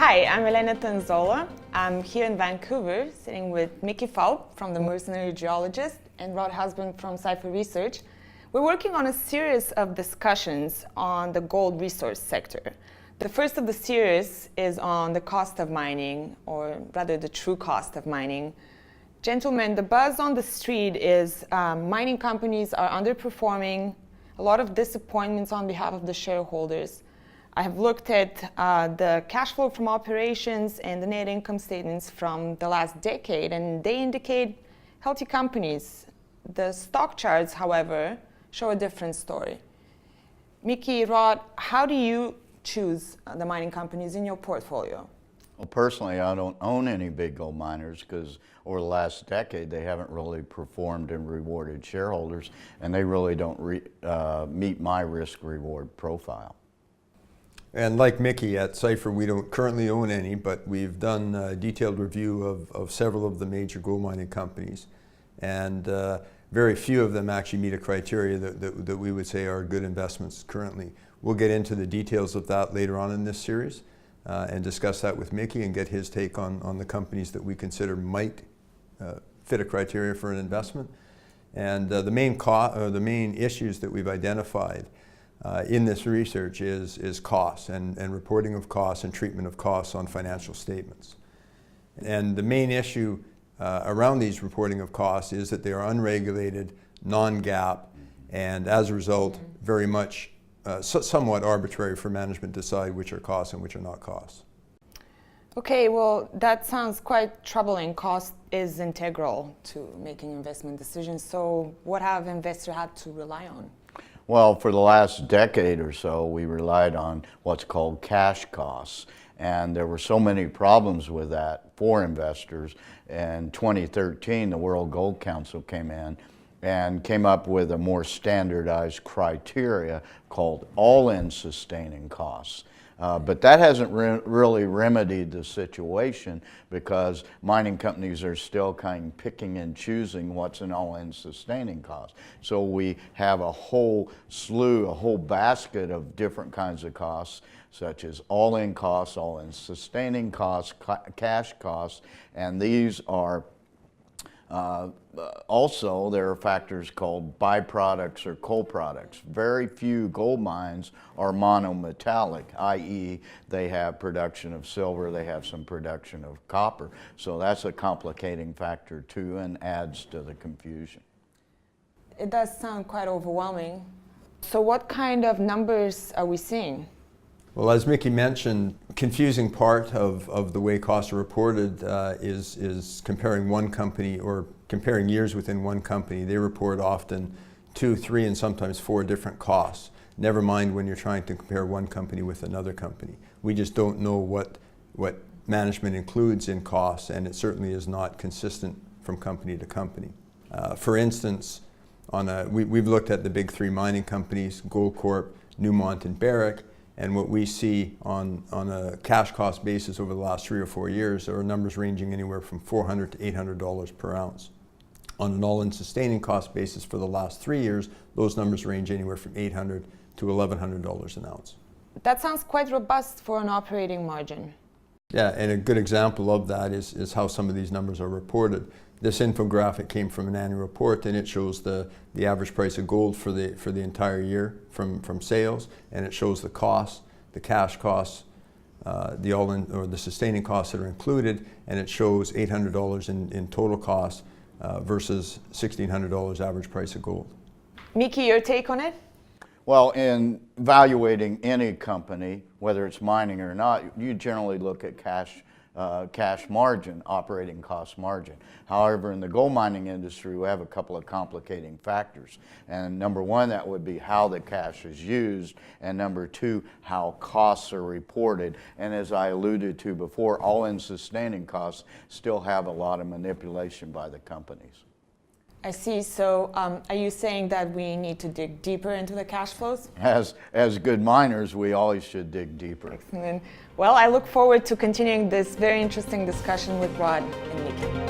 Hi, I'm Elena Tanzola. I'm here in Vancouver, sitting with Mickey Falk from the Mercenary Geologist and Rod Husband from Cipher Research. We're working on a series of discussions on the gold resource sector. The first of the series is on the cost of mining, or rather the true cost of mining. Gentlemen, the buzz on the street is mining companies are underperforming, a lot of disappointments on behalf of the shareholders. I have looked at the cash flow from operations and the net income statements from the last decade, and they indicate healthy companies. The stock charts, however, show a different story. Mickey, Rod, how do you choose the mining companies in your portfolio? Well, personally, I don't own any big gold miners because over the last decade, they haven't really performed and rewarded shareholders, and they really don't meet my risk-reward profile. And like Mickey, at Cipher, we don't currently own any, but we've done a detailed review of several of the major gold mining companies. And very few of them actually meet a criteria that we would say are good investments currently. We'll get into the details of that later on in this series and discuss that with Mickey and get his take on the companies that we consider might fit a criteria for an investment. And the main issues that we've identified in this research is costs and reporting of costs and treatment of costs on financial statements. And the main issue around these reporting of costs is that they are unregulated, non-GAAP, and as a result, very much somewhat arbitrary for management to decide which are costs and which are not costs. Okay, well, that sounds quite troubling. Cost is integral to making investment decisions. So what have investors had to rely on? Well, for the last decade or so, we relied on what's called cash costs. And there were so many problems with that for investors. In 2013, the World Gold Council came in and came up with a more standardized criteria called all-in sustaining costs. But that hasn't really remedied the situation because mining companies are still kind of picking and choosing what's an all-in sustaining cost. So we have a whole slew, a whole basket of different kinds of costs, such as all-in costs, all-in sustaining costs, cash costs, and these are also, there are factors called byproducts or co-products. Very few gold mines are monometallic, i.e. they have production of silver, they have some production of copper. So that's a complicating factor too and adds to the confusion. It does sound quite overwhelming. So what kind of numbers are we seeing? Well, as Mickey mentioned, confusing part of the way costs are reported is comparing one company or comparing years within one company. They report often 2, 3, and sometimes 4 different costs. Never mind when you're trying to compare one company with another company. We just don't know what management includes in costs, and it certainly is not consistent from company to company. For instance, we've looked at the big 3 mining companies, Goldcorp, Newmont, and Barrick. And what we see on a cash cost basis over the last 3 or 4 years are numbers ranging anywhere from $400 to $800 per ounce. On an all-in sustaining cost basis for the last 3 years, those numbers range anywhere from $800 to $1,100 an ounce. That sounds quite robust for an operating margin. Yeah, and a good example of that is how some of these numbers are reported. This infographic came from an annual report, and it shows the average price of gold for the entire year from sales, and it shows the costs, the cash costs, the all-in or the sustaining costs that are included, and it shows $800 in total costs versus $1,600 average price of gold. Mickey, your take on it? Well, in evaluating any company, whether it's mining or not, you generally look at cash margin, operating cost margin. However, in the gold mining industry, we have a couple of complicating factors. And number one, that would be how the cash is used. And number two, how costs are reported. And as I alluded to before, all-in sustaining costs still have a lot of manipulation by the companies. I see. So are you saying that we need to dig deeper into the cash flows? As good miners, we always should dig deeper. Excellent. Well, I look forward to continuing this very interesting discussion with Rod and Mickey.